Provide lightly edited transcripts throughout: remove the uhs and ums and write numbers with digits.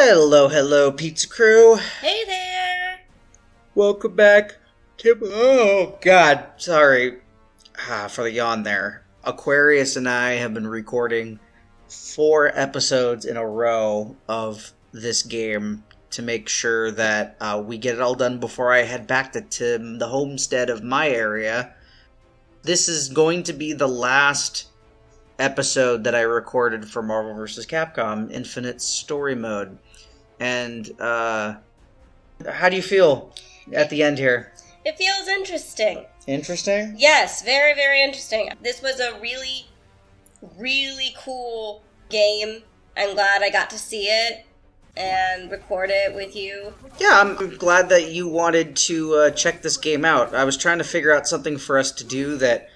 Hello, hello, Pizza Crew. Hey there! Welcome back to... Oh, God. Sorry for the yawn there. Aquarius and I have been recording 4 episodes in a row of this game to make sure that we get it all done before I head back to Tim, the homestead of my area. This is going to be the last episode that I recorded for Marvel vs. Capcom Infinite Story Mode. And, how do you feel at the end here? It feels interesting. Interesting? Yes, very, very interesting. This was a really, really cool game. I'm glad I got to see it and record it with you. Yeah, I'm glad that you wanted to check this game out. I was trying to figure out something for us to do that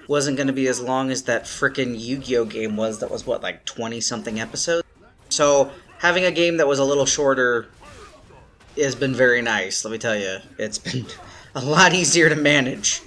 wasn't going to be as long as that frickin' Yu-Gi-Oh game was. That was, what, like 20-something episodes? So, having a game that was a little shorter has been very nice, let me tell you. It's been a lot easier to manage.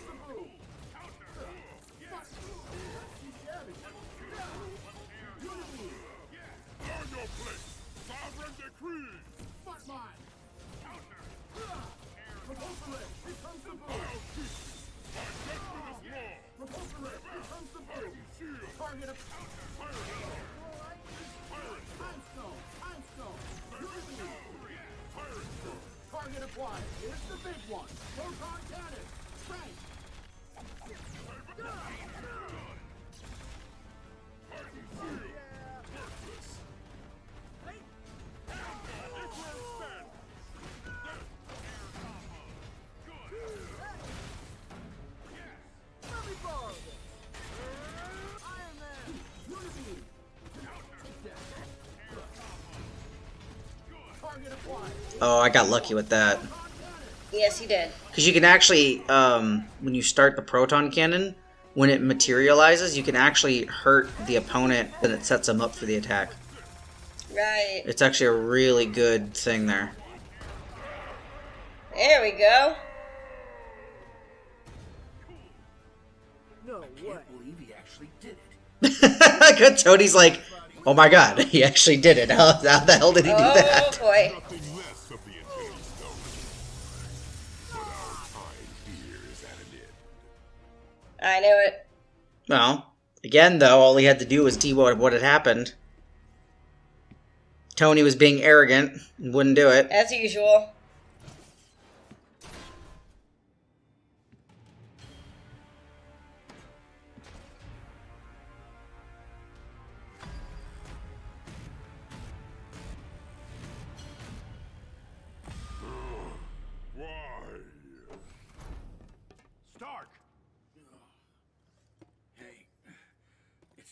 Oh, I got lucky with that. Yes, you did. Because you can actually, when you start the proton cannon, when it materializes, you can actually hurt the opponent and it sets them up for the attack. Right. It's actually a really good thing there. There we go. No way. I can't believe he actually did it. Good. Tony's like, oh my god, he actually did it. How the hell did he do that? Oh boy. I knew it. Well, again though, all he had to do was see what had happened. Tony was being arrogant and wouldn't do it. As usual.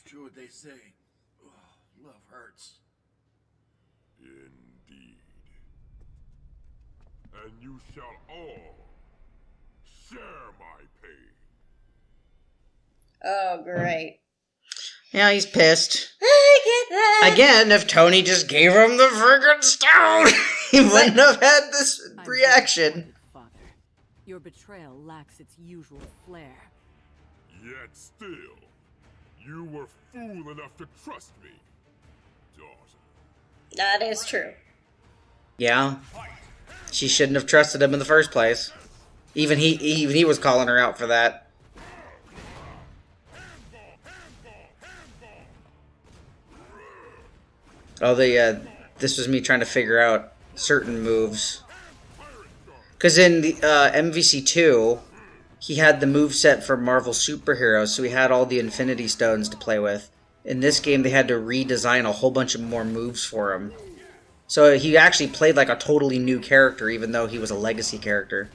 True what they say. Love hurts. Indeed. And you shall all share my pain. Oh, great. Yeah, he's pissed. I get that. Again, if Tony just gave him the friggin' stone, he wouldn't have had this reaction. Father, your betrayal lacks its usual flair. Yet still, you were fool enough to trust me, daughter. That is true. Yeah. She shouldn't have trusted him in the first place. Even he was calling her out for that. Oh, this was me trying to figure out certain moves. Because in the MVC2, he had the moveset for Marvel superheroes, so he had all the Infinity Stones to play with. In this game, they had to redesign a whole bunch of more moves for him. So he actually played like a totally new character, even though he was a legacy character.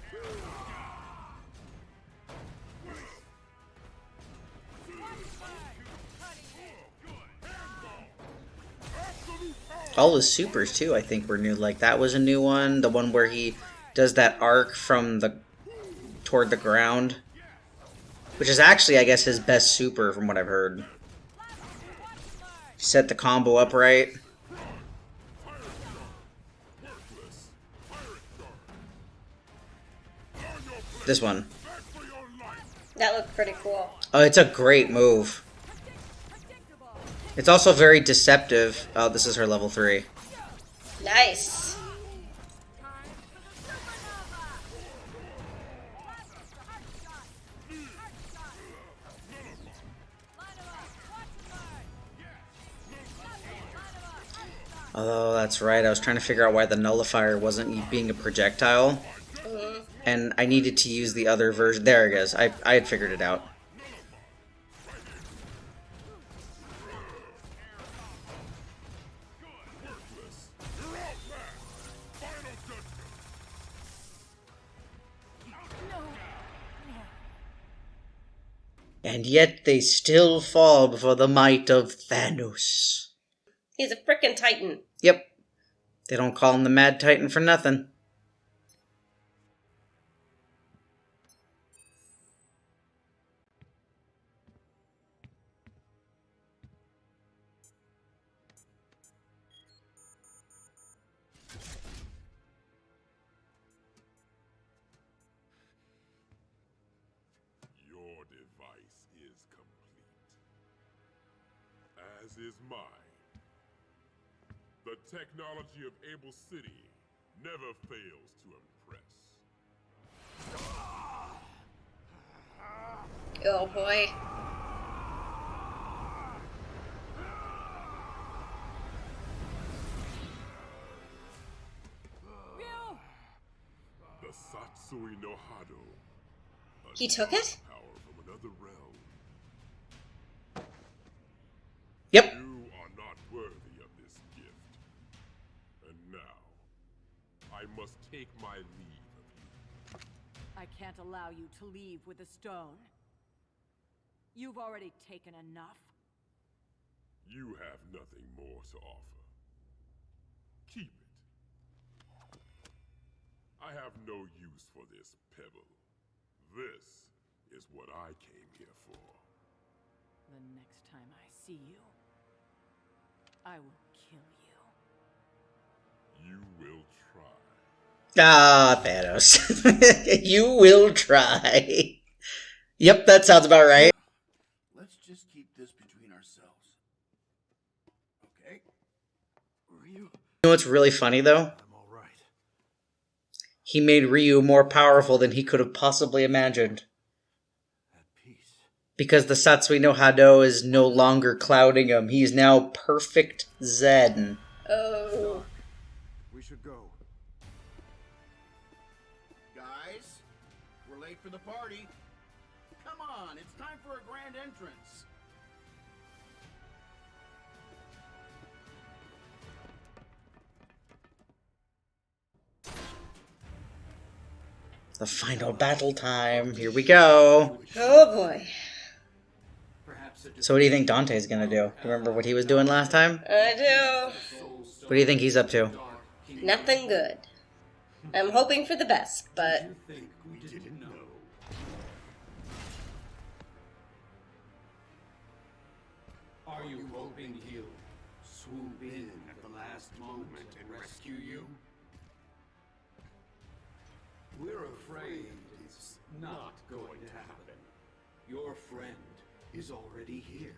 All his supers, too, I think were new. Like, that was a new one. The one where he does that arc from toward the ground. Which is actually, I guess, his best super from what I've heard. Set the combo up right. This one. That looked pretty cool. Oh, it's a great move. It's also very deceptive. Oh, this is her level 3. Nice. Oh, that's right. I was trying to figure out why the nullifier wasn't being a projectile. And I needed to use the other version. There it is. I had figured it out. And yet they still fall before the might of Thanos. He's a frickin' titan. Yep. They don't call him the Mad Titan for nothing. Your device is complete. As is mine. The technology of Able City never fails to impress. Oh boy. The Satsui no Hado. He took it? Power from another realm. Yep. You are not worthy of this gift. And now, I must take my leave of you. I can't allow you to leave with the stone. You've already taken enough. You have nothing more to offer. Keep it. I have no use for this pebble. This is what I came here for. The next time I see you, I will kill you. You will try. Ah, Thanos. You will try. Yep, that sounds about right. Let's just keep this between ourselves. Okay? Ryu? You know what's really funny, though? I'm all right. He made Ryu more powerful than he could have possibly imagined. At peace. Because the Satsui no Hado is no longer clouding him. He's now perfect Zen. Oh. We should go. Guys, we're late for the party. Come on, it's time for a grand entrance. The final battle time. Here we go. Oh boy. So what do you think Dante's gonna do? Remember what he was doing last time? I do. What do you think he's up to? Nothing good. I'm hoping for the best, but Think we didn't know. Are you hoping he'll swoop in at the last moment and rescue you? We're afraid it's not going to happen. Your friend is already here.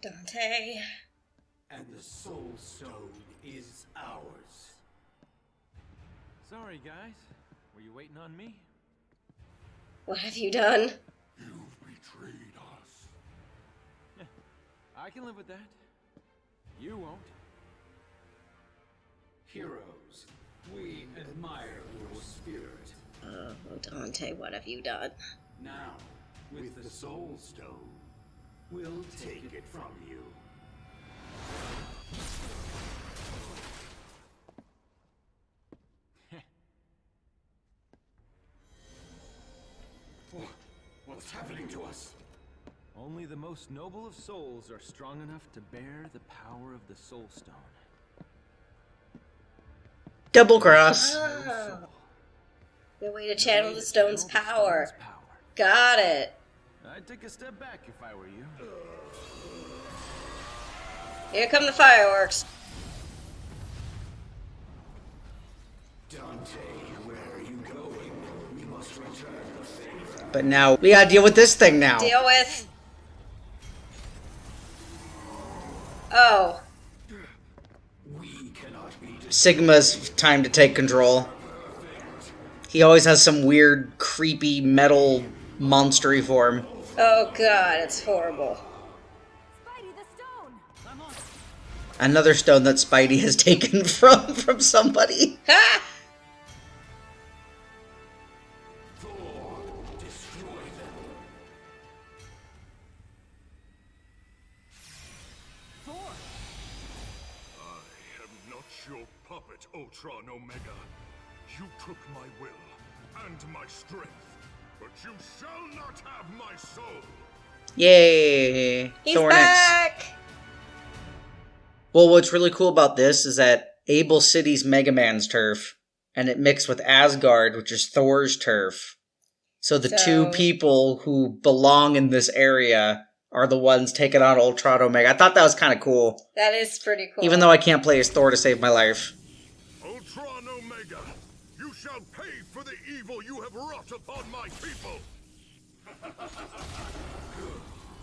Dante. And the Soul Stone is ours. Sorry, guys. Were you waiting on me? What have you done? You've betrayed us. I can live with that. You won't. Heroes, we admire your spirit. Oh, Dante, what have you done? Now, with the Soul Stone, we'll take it from you. What's happening to us? Only the most noble of souls are strong enough to bear the power of the Soul Stone. Double cross. Oh. The way to channel the stone's Channel the power. stone's power. Got it. I'd take a step back if I were you. Here come the fireworks. Dante, where are you going? We must return the favor. But now we gotta deal with this thing now. Deal with. Oh. Sigma's time to take control. He always has some weird, creepy, metal, monstery form. Oh god, it's horrible. Spidey, the stone! Another stone that Spidey has taken from somebody. Ha! I am not your puppet, Ultron Omega. You took my will and my strength, but you shall not have my soul. Yay! He's Thornix. back! Well, what's really cool about this is that Able City's Mega Man's turf, and it mixed with Asgard, which is Thor's turf. So the two people who belong in this area are the ones taking on Ultron Omega. I thought that was kind of cool. That is pretty cool. Even though I can't play as Thor to save my life. Ultron Omega, you shall pay for the evil you have wrought upon my people.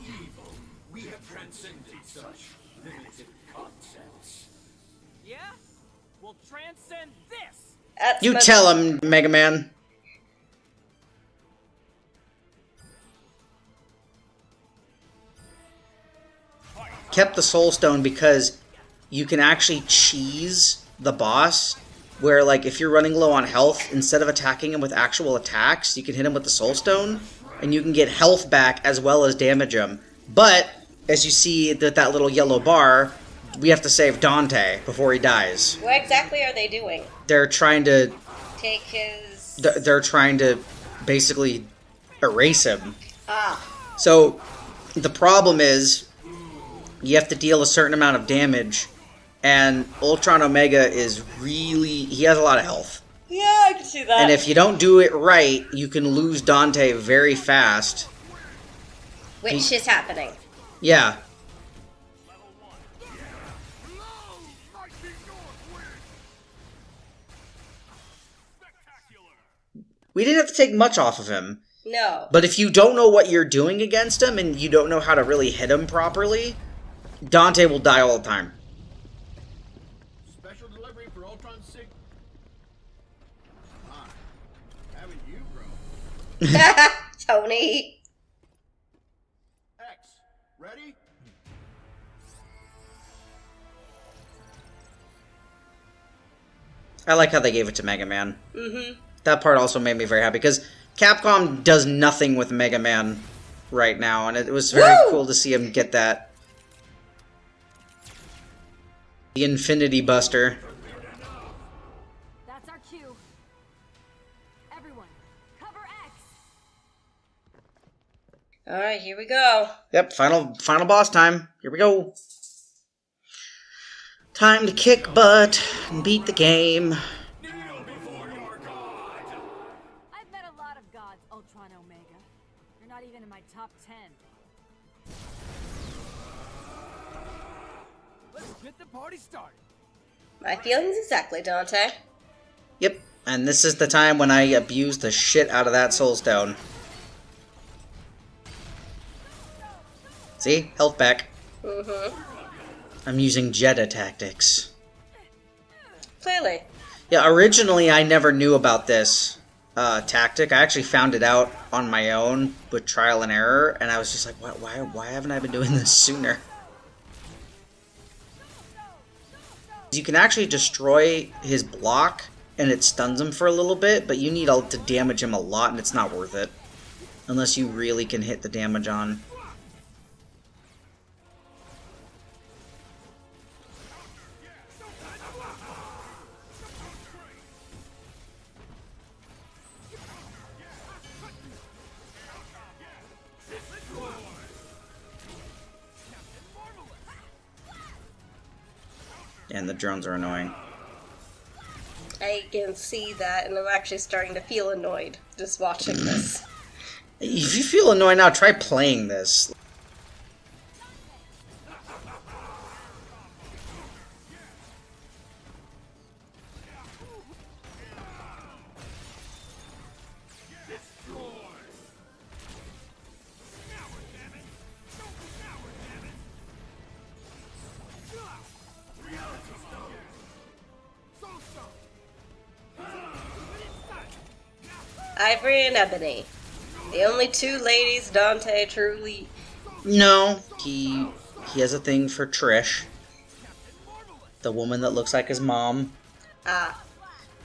Evil. We have transcended such limited concepts. Yeah? We'll transcend this! That's You much- tell him, Mega Man. Kept the Soul Stone because you can actually cheese the boss, where like if you're running low on health, instead of attacking him with actual attacks, you can hit him with the Soul Stone, and you can get health back as well as damage him. But, as you see that little yellow bar, we have to save Dante before he dies. What exactly are they doing? They're trying to Take his... they're trying to basically erase him. Ah. So the problem is you have to deal a certain amount of damage, and Ultron Omega is really... he has a lot of health. Yeah, I can see that. And if you don't do it right, you can lose Dante very fast. Which is happening. Yeah. We didn't have to take much off of him. No. But if you don't know what you're doing against him, and you don't know how to really hit him properly, Dante will die all the time. Special delivery for Ultron Sigma. Hi. Haven't you grown? Tony. X. Ready? I like how they gave it to Mega Man. Mm-hmm. That part also made me very happy, because Capcom does nothing with Mega Man right now, and it was very cool to see him get that. The Infinity Buster. That's our cue. Everyone, cover X! Alright, here we go. Yep, final boss time. Here we go. Time to kick butt and beat the game. I've met a lot of gods, Ultron Omega. You're not even in my top 10. Let's get the party started. My feelings exactly, Dante. Yep, and this is the time when I abuse the shit out of that Soul Stone. See? Health back. Mm-hmm. I'm using Jetta tactics. Clearly. Yeah, originally I never knew about this tactic. I actually found it out on my own with trial and error, and I was just like, why haven't I been doing this sooner? You can actually destroy his block, and it stuns him for a little bit, but you need to damage him a lot, and it's not worth it. Unless you really can hit the damage on. And the drones are annoying. I can see that, and I'm actually starting to feel annoyed just watching this. If you feel annoyed now, try playing this. Ivory and Ebony. The only two ladies Dante truly... No, he has a thing for Trish, the woman that looks like his mom. Ah.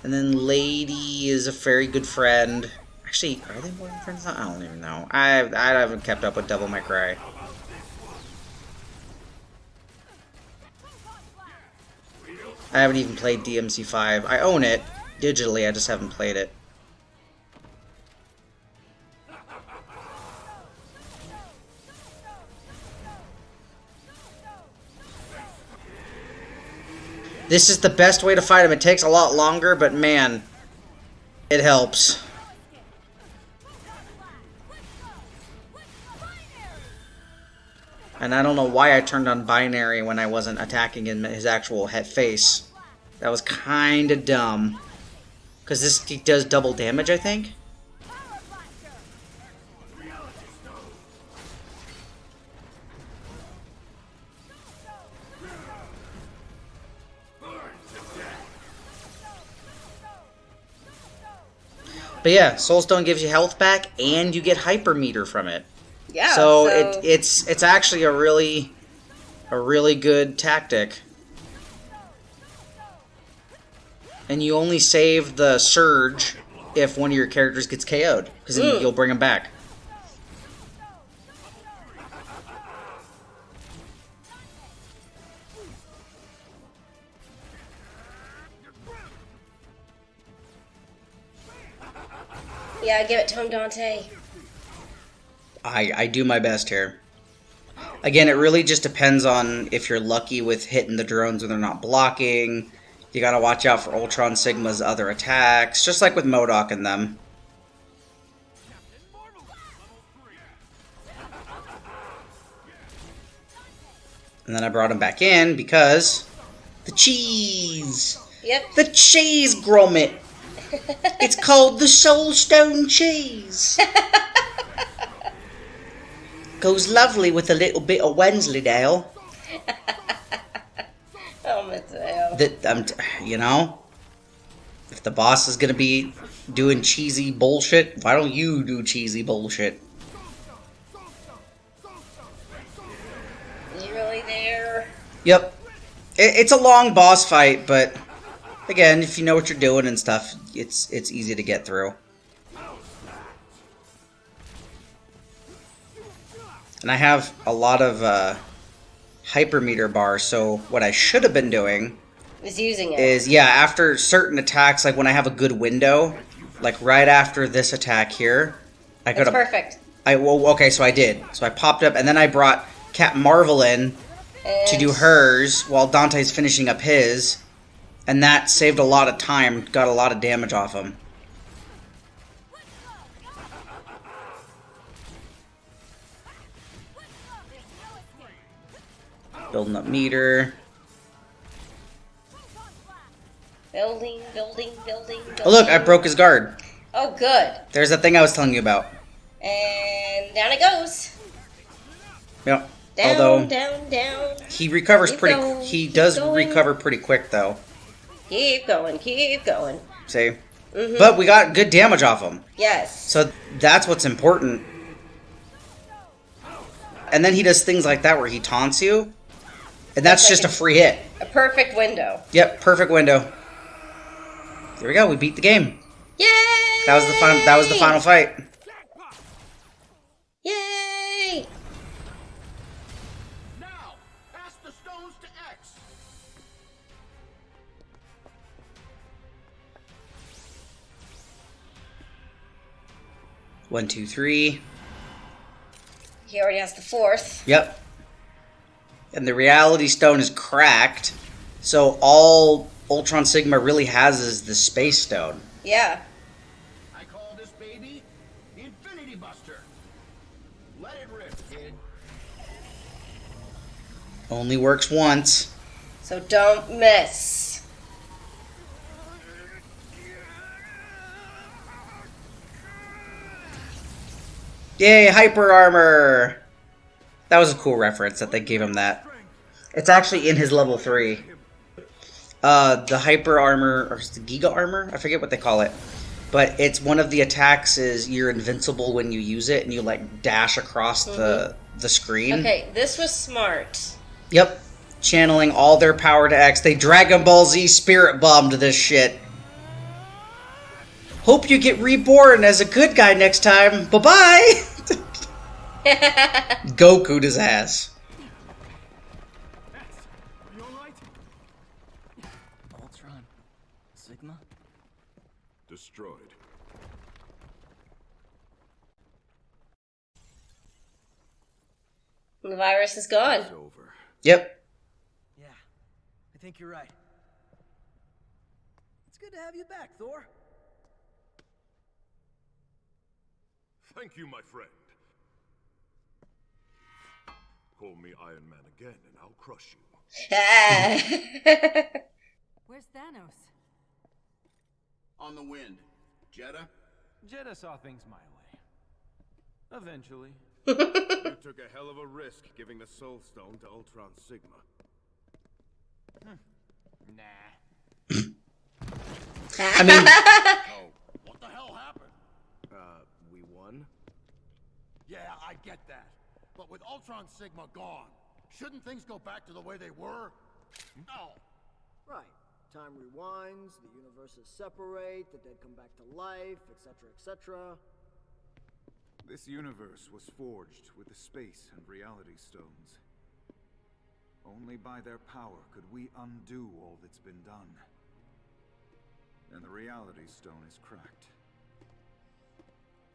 And then Lady is a very good friend. Actually, are they more than friends now? I don't even know. I haven't kept up with Devil May Cry. I haven't even played DMC5. I own it digitally, I just haven't played it. This is the best way to fight him. It takes a lot longer, but man, it helps. And I don't know why I turned on binary when I wasn't attacking in his actual head face. That was kind of dumb. Because this does double damage, I think? But yeah, Soulstone gives you health back, and you get hyper meter from it. Yeah. So it's actually a really good tactic. And you only save the surge if one of your characters gets KO'd, because then you'll bring them back. Yeah, give it to him, Dante. I do my best here. Again, it really just depends on if you're lucky with hitting the drones when they're not blocking. You gotta watch out for Ultron Sigma's other attacks, just like with MODOK and them. And then I brought him back in because the cheese. Yep. The cheese grommet. It's called the Soulstone cheese. Goes lovely with a little bit of Wensleydale. Oh, Mattao. You know, if the boss is gonna be doing cheesy bullshit, why don't you do cheesy bullshit? You really there? Yep. It's a long boss fight, but again, if you know what you're doing and stuff, it's easy to get through. And I have a lot of hypermeter bars, so what I should have been doing Is using it. is, yeah, after certain attacks, like when I have a good window, like right after this attack here, I could That's have... perfect. Okay, so I did. So I popped up, and then I brought Cat Marvel in to do hers while Dante's finishing up his, and that saved a lot of time, got a lot of damage off him. Building up meter. Building. Oh look, I broke his guard. Oh, good. There's that thing I was telling you about. And down it goes. Yep. Down, Although down. he recovers Keep pretty. going, He keep does going. recover pretty quick though. Keep going. See, Mm-hmm. but we got good damage off him. Yes. So that's what's important. And then he does things like that where he taunts you, and that's just a free hit. A perfect window. Yep, perfect window. There we go. We beat the game. Yay! That was the final. That was the final fight. Yay! Now, pass the stones to X. One, two, three. He already has the fourth. Yep. And the Reality Stone is cracked, so all Ultron Sigma really has is the Space Stone. Yeah. I call this baby the Infinity Buster. Let it rip, kid. Only works once. So don't miss. Yay, Hyper Armor! That was a cool reference that they gave him that. It's actually in his level 3. The Hyper Armor, or the Giga Armor? I forget what they call it. but it's one of the attacks is you're invincible when you use it, and you like dash across the screen. Okay, this was smart. Yep. Channeling all their power to X. They Dragon Ball Z spirit bombed this shit. Hope you get reborn as a good guy next time. Bye-bye! Goku'd his ass. You alright? Ultron Sigma? Destroyed. The virus is gone. It's over. Yep. Yeah, I think you're right. It's good to have you back, Thor. Thank you, my friend. Call me Iron Man again, and I'll crush you. Where's Thanos? On the wind. Jeddah? Jeddah saw things my way. Eventually. You took a hell of a risk giving the Soul Stone to Ultron Sigma. Nah. I mean, Oh, what the hell happened? We won? Yeah, I get that. But with Ultron Sigma gone, shouldn't things go back to the way they were? No. Right. Time rewinds, the universes separate, the dead come back to life, etc., etc. This universe was forged with the space and reality stones. Only by their power could we undo all that's been done. And the reality stone is cracked.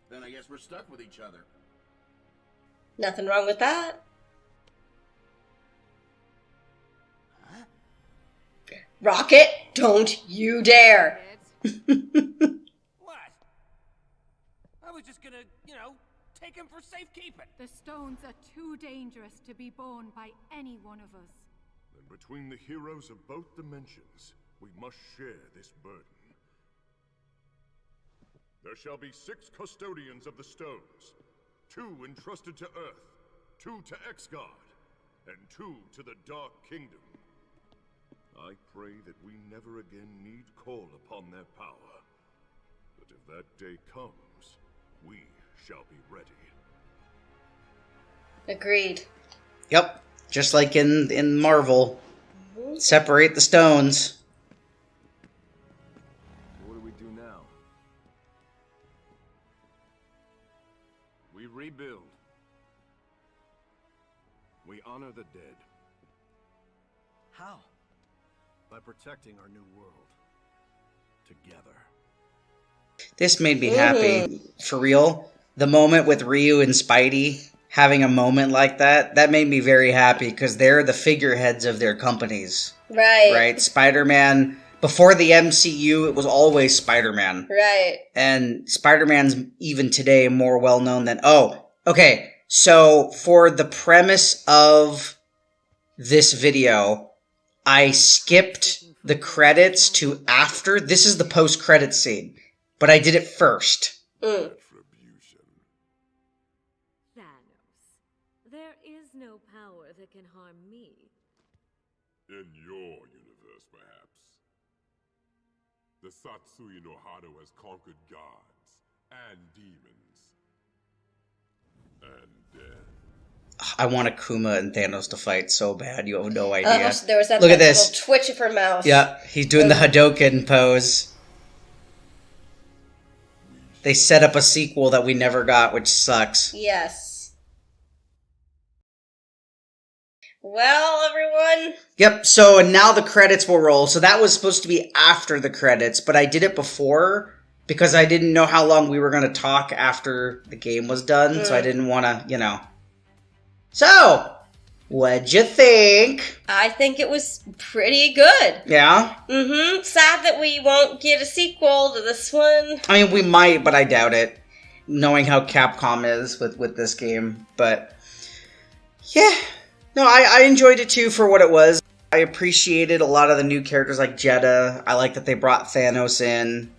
Then I guess we're stuck with each other. Nothing wrong with that. Huh? Rocket, don't you dare. What? I was just gonna, take him for safekeeping. The stones are too dangerous to be borne by any one of us. And between the heroes of both dimensions, we must share this burden. There shall be 6 custodians of the stones. 2 entrusted to Earth, 2 to Xgard, and 2 to the Dark Kingdom. I pray that we never again need call upon their power. But if that day comes, we shall be ready. Agreed. yep. Just like in Marvel. Separate the stones. What do we do now? We rebuild. We honor the dead. How? By protecting our new world. Together. This made me happy. For real. The moment with Ryu and Spidey having a moment like that made me very happy because they're the figureheads of their companies. Right. Right? Spider-Man, before the MCU, it was always Spider-Man. Right. And Spider-Man's even today more well-known than... Oh, okay. So for the premise of this video, I skipped the credits to after. This is the post-credit scene. But I did it first. Retribution. Thanos, there is no power that can harm me. In your universe, perhaps. The Satsui no Hado has conquered gods and demons. And death. I want Akuma and Thanos to fight so bad. You have no idea. There was that Look at little this. twitch of her mouth. Yeah, he's doing the Hadoken pose. They set up a sequel that we never got, which sucks. Yes. Well, everyone. Yep, so and now the credits will roll. So that was supposed to be after the credits, but I did it before because I didn't know how long we were going to talk after the game was done, so I didn't want to, So, what'd you think? I think it was pretty good. Yeah? Mm-hmm. Sad that we won't get a sequel to this one. I mean, we might, but I doubt it, knowing how Capcom is with this game. But, yeah. No, I enjoyed it too for what it was. I appreciated a lot of the new characters like Jeddah. I like that they brought Thanos in.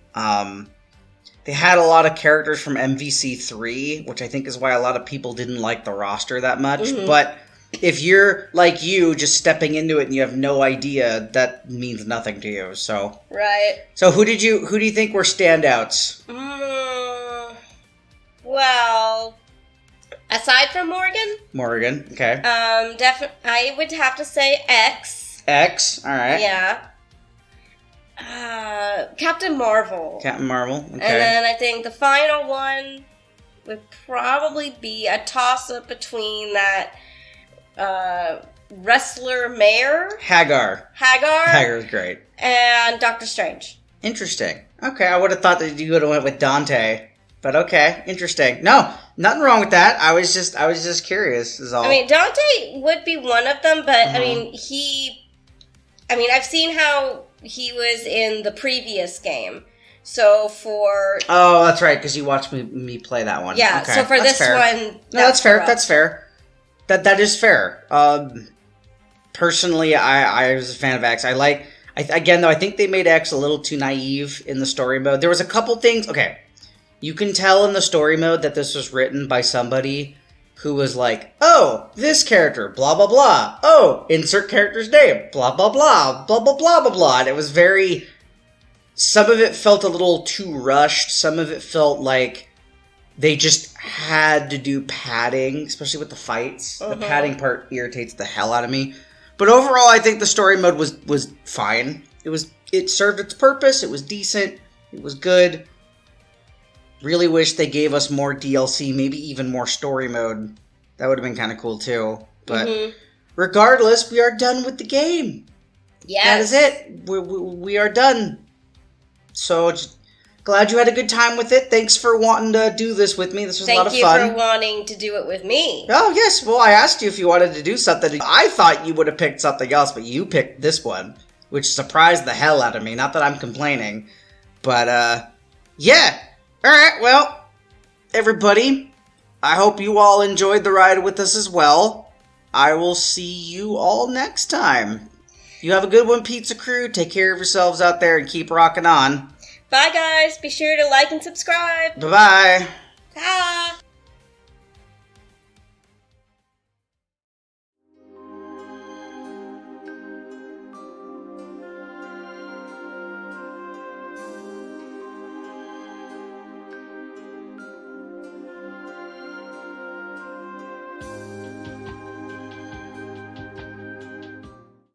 They had a lot of characters from MVC3, which I think is why a lot of people didn't like the roster that much. But if you're like you, just stepping into it and you have no idea, that means nothing to you. So Right. So who do you think were standouts? Well, aside from Morgan, Okay. I would have to say X. X. All right. Yeah. Captain Marvel. Captain Marvel. Okay. And then I think the final one would probably be a toss-up between that wrestler mayor. Hagar. Hagar's great. And Doctor Strange. Interesting. Okay, I would have thought that you would have went with Dante. But okay, interesting. No, nothing wrong with that. I was just curious is all. I mean, Dante would be one of them, but I mean, I've seen how he was in the previous game. So for... Oh, that's right, because you watched me play that one. Yeah, okay. so for that's this fair. one... No, that's fair. That's fair. That is fair. Personally, I was a fan of X. Again, though, I think they made X a little too naive in the story mode. There was a couple things... Okay, you can tell in the story mode that this was written by somebody who was like, oh, this character, blah, blah, blah. Oh, insert character's name, blah, blah, blah, blah, blah, blah, blah, blah. And it was very... Some of it felt a little too rushed. Some of it felt like they just had to do padding, especially with the fights. The padding part irritates the hell out of me. But overall, I think the story mode was fine. It served its purpose. It was decent. It was good. Really wish they gave us more DLC, maybe even more story mode. That would have been kind of cool too. But regardless, we are done with the game. Yes. That is it. We are done. So, just glad you had a good time with it. Thanks for wanting to do this with me. This was a lot of fun. Thank you for wanting to do it with me. Oh, yes. Well, I asked you if you wanted to do something. I thought you would have picked something else, but you picked this one, which surprised the hell out of me. Not that I'm complaining. But, yeah. All right. Well, everybody, I hope you all enjoyed the ride with us as well. I will see you all next time. You have a good one, Pizza Crew. Take care of yourselves out there and keep rocking on. Bye, guys. Be sure to like and subscribe. Bye-bye. Bye.